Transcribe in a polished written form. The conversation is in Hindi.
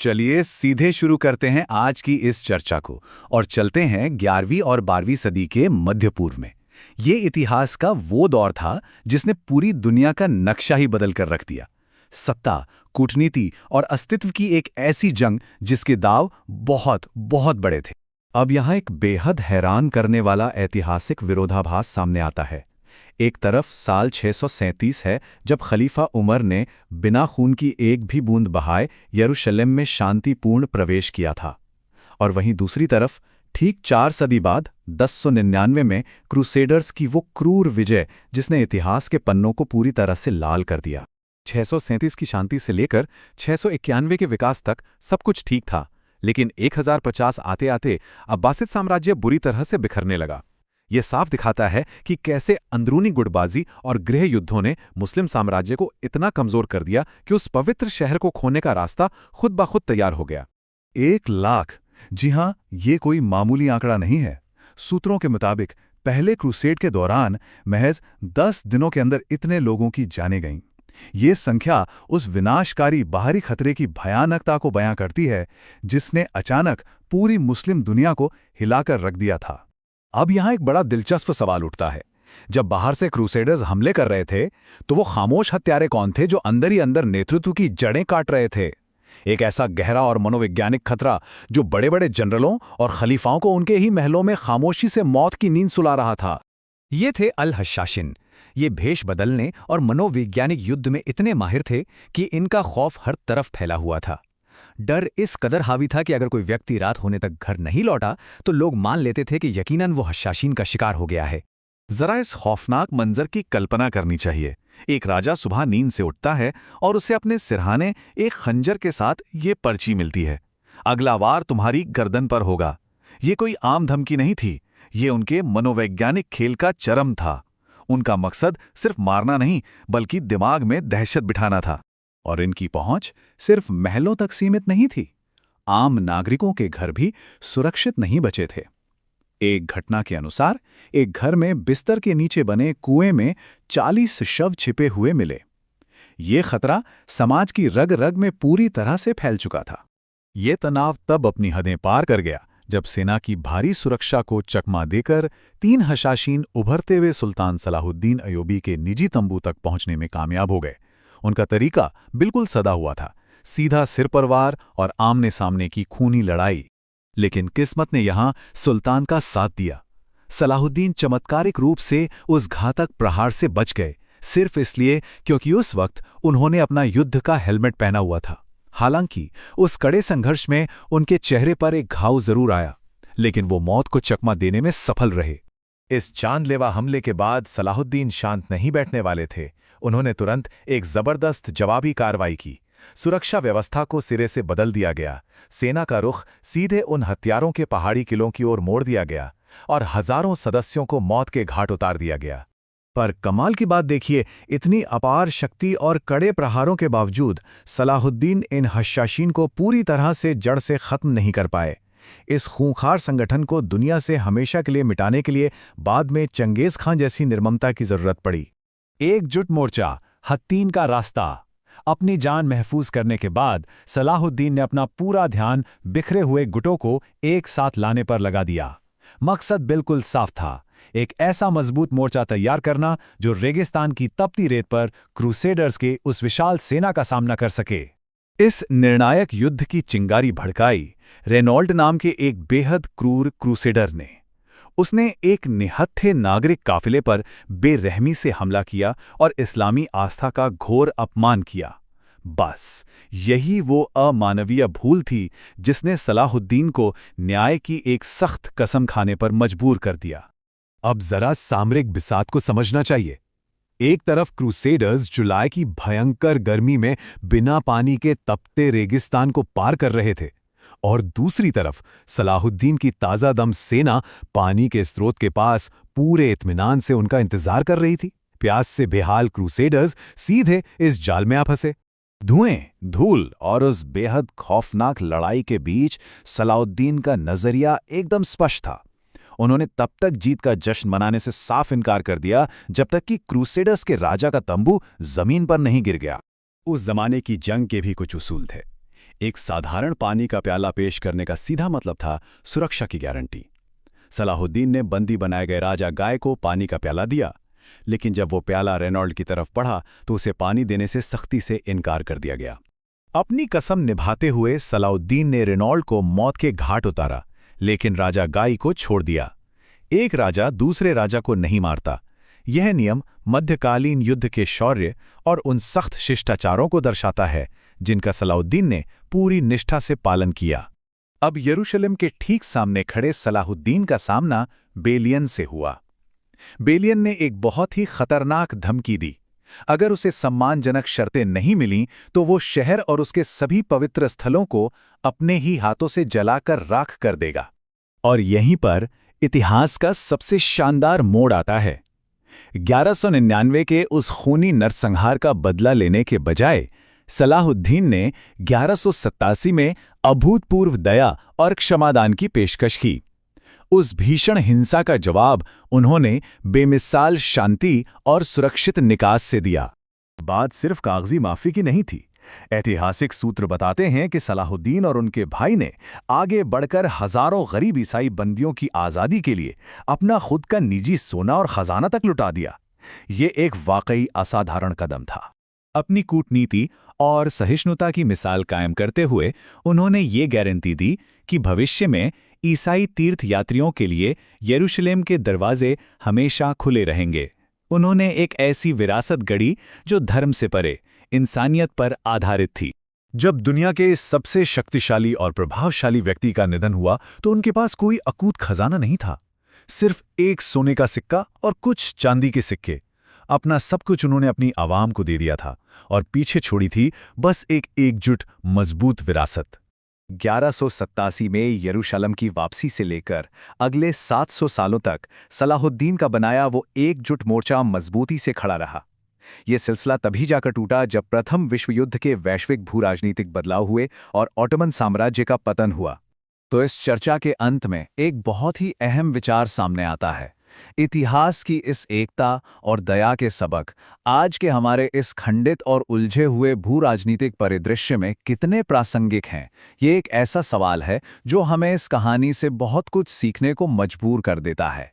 चलिए सीधे शुरू करते हैं आज की इस चर्चा को और चलते हैं 11वीं और 12वीं सदी के मध्य पूर्व में। ये इतिहास का वो दौर था जिसने पूरी दुनिया का नक्शा ही बदल कर रख दिया। सत्ता, कूटनीति और अस्तित्व की एक ऐसी जंग जिसके दांव बहुत बहुत बड़े थे। अब यहाँ एक बेहद हैरान करने वाला ऐतिहासिक विरोधाभास सामने आता है। एक तरफ साल 637 है जब खलीफा उमर ने बिना खून की एक भी बूंद बहाए यरूशलेम में शांतिपूर्ण प्रवेश किया था, और वहीं दूसरी तरफ ठीक 4 सदी बाद 1099 में क्रूसेडर्स की वो क्रूर विजय जिसने इतिहास के पन्नों को पूरी तरह से लाल कर दिया। 637 की शांति से लेकर 691 के विकास तक सब कुछ ठीक था, लेकिन 1050 आते आते अब्बासिद साम्राज्य बुरी तरह से बिखरने लगा। ये साफ दिखाता है कि कैसे अंदरूनी गुटबाजी और गृह युद्धों ने मुस्लिम साम्राज्य को इतना कमजोर कर दिया कि उस पवित्र शहर को खोने का रास्ता खुद ब खुद तैयार हो गया। 1 लाख, जी हां, ये कोई मामूली आंकड़ा नहीं है। सूत्रों के मुताबिक पहले क्रूसेड के दौरान महज 10 दिनों के अंदर इतने लोगों की जानें गईं। ये संख्या उस विनाशकारी बाहरी खतरे की भयानकता को बयां करती है जिसने अचानक पूरी मुस्लिम दुनिया को हिलाकर रख दिया था। अब यहाँ एक बड़ा दिलचस्प सवाल उठता है, जब बाहर से क्रूसेडर्स हमले कर रहे थे तो वो खामोश हत्यारे कौन थे जो अंदर ही अंदर नेतृत्व की जड़ें काट रहे थे? एक ऐसा गहरा और मनोवैज्ञानिक खतरा जो बड़े बड़े जनरलों और खलीफाओं को उनके ही महलों में खामोशी से मौत की नींद सुला रहा था। ये थे अल हशाशिन। ये भेष बदलने और मनोवैज्ञानिक युद्ध में इतने माहिर थे कि इनका खौफ हर तरफ फैला हुआ था। डर इस कदर हावी था कि अगर कोई व्यक्ति रात होने तक घर नहीं लौटा तो लोग मान लेते थे कि यकीनन वो हशाशीन का शिकार हो गया है। जरा इस खौफनाक मंजर की कल्पना करनी चाहिए। एक राजा सुबह नींद से उठता है और उसे अपने सिरहाने एक खंजर के साथ ये पर्ची मिलती है, अगला वार तुम्हारी गर्दन पर होगा। ये कोई आम धमकी नहीं थी, ये उनके मनोवैज्ञानिक खेल का चरम था। उनका मकसद सिर्फ मारना नहीं बल्कि दिमाग में दहशत बिठाना था। और इनकी पहुंच सिर्फ महलों तक सीमित नहीं थी, आम नागरिकों के घर भी सुरक्षित नहीं बचे थे। एक घटना के अनुसार एक घर में बिस्तर के नीचे बने कुएं में 40 शव छिपे हुए मिले। ये खतरा समाज की रग रग में पूरी तरह से फैल चुका था। ये तनाव तब अपनी हदें पार कर गया जब सेना की भारी सुरक्षा को चकमा देकर 3 हशाशीन उभरते हुए सुल्तान सलाहुद्दीन अय्यूबी के निजी तंबू तक पहुंचने में कामयाब हो गए। उनका तरीका बिल्कुल सदा हुआ था, सीधा सिर पर वार और आमने सामने की खूनी लड़ाई। लेकिन किस्मत ने यहां सुल्तान का साथ दिया। सलाहुद्दीन चमत्कारिक रूप से उस घातक प्रहार से बच गए, सिर्फ इसलिए क्योंकि उस वक्त उन्होंने अपना युद्ध का हेलमेट पहना हुआ था। हालांकि उस कड़े संघर्ष में उनके चेहरे पर एक घाव जरूर आया, लेकिन वो मौत को चकमा देने में सफल रहे। इस जानलेवा हमले के बाद सलाहुद्दीन शांत नहीं बैठने वाले थे। उन्होंने तुरंत एक जबरदस्त जवाबी कार्रवाई की। सुरक्षा व्यवस्था को सिरे से बदल दिया गया। सेना का रुख सीधे उन हथियारों के पहाड़ी किलों की ओर मोड़ दिया गया और हजारों सदस्यों को मौत के घाट उतार दिया गया। पर कमाल की बात देखिए, इतनी अपार शक्ति और कड़े प्रहारों के बावजूद सलाहुद्दीन इन हशाशीन को पूरी तरह से जड़ से खत्म नहीं कर पाए। इस खूंखार संगठन को दुनिया से हमेशा के लिए मिटाने के लिए बाद में चंगेज खां जैसी निर्ममता की जरूरत पड़ी। एकजुट मोर्चा, हत्तीन का रास्ता। अपनी जान महफूज करने के बाद सलाहुद्दीन ने अपना पूरा ध्यान बिखरे हुए गुटों को एक साथ लाने पर लगा दिया। मकसद बिल्कुल साफ था, एक ऐसा मजबूत मोर्चा तैयार करना जो रेगिस्तान की तपती रेत पर क्रूसेडर्स के उस विशाल सेना का सामना कर सके। इस निर्णायक युद्ध की चिंगारी भड़काई रेनॉल्ड नाम के एक बेहद क्रूर क्रूसेडर ने। उसने एक निहत्थे नागरिक काफिले पर बेरहमी से हमला किया और इस्लामी आस्था का घोर अपमान किया। बस यही वो अमानवीय भूल थी जिसने सलाहुद्दीन को न्याय की एक सख्त कसम खाने पर मजबूर कर दिया। अब जरा सामरिक बिसात को समझना चाहिए। एक तरफ क्रूसेडर्स जुलाई की भयंकर गर्मी में बिना पानी के तपते रेगिस्तान को पार कर रहे थे, और दूसरी तरफ सलाहुद्दीन की ताज़ा दम सेना पानी के स्रोत के पास पूरे इत्मीनान से उनका इंतजार कर रही थी। प्यास से बेहाल क्रूसेडर्स सीधे इस जाल में आ फंसे। धुएं, धूल और उस बेहद खौफनाक लड़ाई के बीच सलाहुद्दीन का नजरिया एकदम स्पष्ट था। उन्होंने तब तक जीत का जश्न मनाने से साफ इनकार कर दिया जब तक कि क्रूसेडर्स के राजा का तंबू जमीन पर नहीं गिर गया। उस जमाने की जंग के भी कुछ उसूल थे। एक साधारण पानी का प्याला पेश करने का सीधा मतलब था सुरक्षा की गारंटी। सलाहुद्दीन ने बंदी बनाए गए राजा गाय को पानी का प्याला दिया, लेकिन जब वो प्याला रेनॉल्ड की तरफ बढ़ा तो उसे पानी देने से सख्ती से इनकार कर दिया गया। अपनी कसम निभाते हुए सलाहुद्दीन ने रेनॉल्ड को मौत के घाट उतारा, लेकिन राजा गाई को छोड़ दिया। एक राजा दूसरे राजा को नहीं मारता। यह नियम मध्यकालीन युद्ध के शौर्य और उन सख्त शिष्टाचारों को दर्शाता है जिनका सलाहुद्दीन ने पूरी निष्ठा से पालन किया। अब यरूशलेम के ठीक सामने खड़े सलाहुद्दीन का सामना बेलियन से हुआ। बेलियन ने एक बहुत ही खतरनाक धमकी दी। अगर उसे सम्मानजनक शर्तें नहीं मिलीं तो वो शहर और उसके सभी पवित्र स्थलों को अपने ही हाथों से जलाकर राख कर देगा। और यहीं पर इतिहास का सबसे शानदार मोड़ आता है। 1199 के उस खूनी नरसंहार का बदला लेने के बजाय सलाहुद्दीन ने 1187 में अभूतपूर्व दया और क्षमादान की पेशकश की। उस भीषण हिंसा का जवाब उन्होंने बेमिसाल शांति और सुरक्षित निकास से दिया। बात सिर्फ कागजी माफी की नहीं थी। ऐतिहासिक सूत्र बताते हैं कि सलाहुद्दीन और उनके भाई ने आगे बढ़कर हजारों गरीब ईसाई बंदियों की आज़ादी के लिए अपना खुद का निजी सोना और खजाना तक लुटा दिया। ये एक वाकई असाधारण कदम था। अपनी कूटनीति और सहिष्णुता की मिसाल कायम करते हुए उन्होंने ये गारंटी दी कि भविष्य में ईसाई तीर्थयात्रियों के लिए यरूशलेम के दरवाजे हमेशा खुले रहेंगे। उन्होंने एक ऐसी विरासत गढ़ी जो धर्म से परे, इंसानियत पर आधारित थी। जब दुनिया के इस सबसे शक्तिशाली और प्रभावशाली व्यक्ति का निधन हुआ तो उनके पास कोई अकूत खजाना नहीं था। सिर्फ एक सोने का सिक्का और कुछ चांदी के सिक्के। अपना सब कुछ उन्होंने अपनी आवाम को दे दिया था और पीछे छोड़ी थी बस एक एकजुट मजबूत विरासत। 1187 में यरूशलेम की वापसी से लेकर अगले 700 सालों तक सलाहुद्दीन का बनाया वो एकजुट मोर्चा मजबूती से खड़ा रहा। ये सिलसिला तभी जाकर टूटा जब प्रथम विश्व युद्ध के वैश्विक भू-राजनीतिक बदलाव हुए और ऑटोमन साम्राज्य का पतन हुआ। तो इस चर्चा के अंत में एक बहुत ही अहम विचार सामने आता है। इतिहास की इस एकता और दया के सबक आज के हमारे इस खंडित और उलझे हुए भू-राजनीतिक परिदृश्य में कितने प्रासंगिक हैं? ये एक ऐसा सवाल है जो हमें इस कहानी से बहुत कुछ सीखने को मजबूर कर देता है।